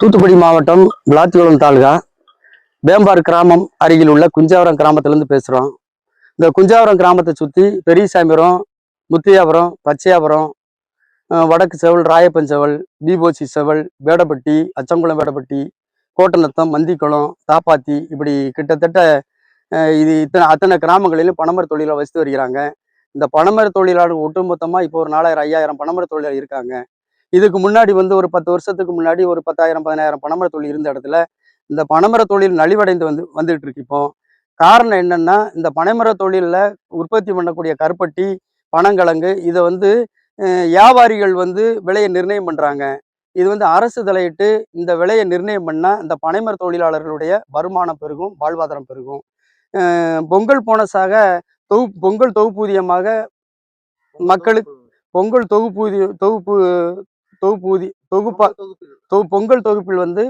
தூத்துக்குடி மாவட்டம் விளாத்திகுளம் தாலுகா வேம்பார் கிராமம் அருகில் உள்ள குஞ்சாவரம் கிராமத்திலேருந்து பேசுகிறோம். இந்த குஞ்சாவரம் கிராமத்தை சுற்றி பெரியசாமிபுரம், முத்தியாபுரம், பச்சையாபுரம், வடக்கு செவல், ராயப்பன் செவல், பிபோசி செவல், வேடப்பட்டி, அச்சங்குளம் வேடப்பட்டி, கோட்டநத்தம், மந்திக்குளம், தாப்பாத்தி, இப்படி கிட்டத்தட்ட இது அத்தனை கிராமங்களிலும் பனைமர தொழிலை வசித்து வருகிறாங்க. இந்த பனைமர தொழிலாளர்கள் ஒட்டுமொத்தமாக இப்போ ஒரு 4000 5000 பனைமர தொழிலாளர் இருக்காங்க. இதுக்கு முன்னாடி ஒரு 10 வருஷத்துக்கு முன்னாடி ஒரு 10,000 15,000 பனைமர தொழில் இருந்த இடத்துல இந்த பனைமர தொழில் நலிவடைந்து வந்துட்டு இருக்கு. இப்போ காரணம் என்னன்னா, இந்த பனைமர தொழிலில் உற்பத்தி பண்ணக்கூடிய கருப்பட்டி, பனங்கிழங்கு இதை வியாபாரிகள் விலையை நிர்ணயம் பண்றாங்க. இது அரசு தலையிட்டு இந்த விலையை நிர்ணயம் பண்ணா இந்த பனைமர தொழிலாளர்களுடைய வருமானம் பெருகும், வாழ்வாதாரம் பெருகும். பொங்கல் போனஸாக பொங்கல் தொகுப்பூதியமாக மக்களுக்கு பொங்கல் பொங்கல் தொகுப்பில்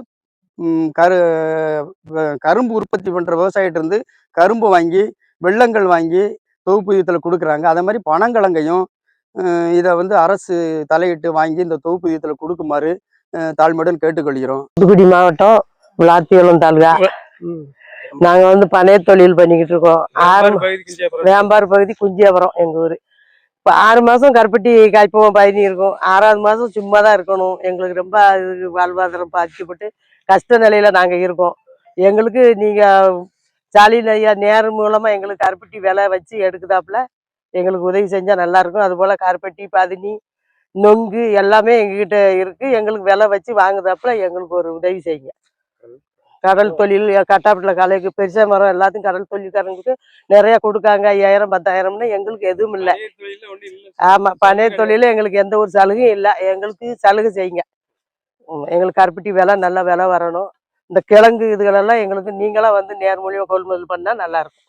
கரும்பு உற்பத்தி பண்ற விவசாயிட்ட கரும்பு வாங்கி வெள்ளங்கள் வாங்கி தொகுப்பூதியத்தில் கொடுக்குறாங்க. அதே மாதிரி பனங்கிழங்கையும் இதை அரசு தலையிட்டு வாங்கி இந்த தொகுப்பூதியத்தில் கொடுக்குமாறு தாழ்மையுடன் கேட்டுக்கொள்கிறோம். தூத்துக்குடி மாவட்டம் விளாத்திகுளம் தாலுகா. நாங்க பனை தொழில் பண்ணிக்கிட்டு இருக்கோம். வேம்பார் பகுதி குஞ்சியாபுரம் எங்க ஊரு. இப்போ 6 மாசம் கருப்பட்டி காய்ப்போம், பயணி இருக்கும். 6வது மாசம் சும்மா தான் இருக்கணும். எங்களுக்கு ரொம்ப வாழ்வாதாரம் பாதிக்கப்பட்டு கஷ்ட நிலையில நாங்க இருக்கோம். எங்களுக்கு நீங்க ஸ்டாலின் ஐயா நேரு மூலமா எங்களுக்கு கருப்பட்டி விலை வச்சு எடுக்குதாப்புல எங்களுக்கு உதவி செஞ்சா நல்லா இருக்கும். அது போல கருப்பட்டி, பதினி, நொங்கு எல்லாமே எங்ககிட்ட இருக்கு. எங்களுக்கு விலை வச்சு வாங்குதாப்புல எங்களுக்கு ஒரு உதவி செய்யுங்க. கடல் தொழில் கட்டாப்பட்டில் கலைக்கு பெருசா மரம் எல்லாத்தையும் கடல் தொழில்காரங்களுக்கு நிறைய கொடுக்காங்க. 5000 10,000ன்னு எங்களுக்கு எதுவும் இல்லை. ஆமா, பனை தொழில எங்களுக்கு எந்த ஒரு சலுகையும் இல்லை. எங்களுக்கு சலுகை செய்யுங்க. எங்களுக்கு கருப்பட்டி விலை நல்ல விலை வரணும். இந்த கிழங்கு இதுகளெல்லாம் எங்களுக்கு நீங்களா நேர் மூலியமா கொள்முதல் பண்ணா நல்லா இருக்கும்.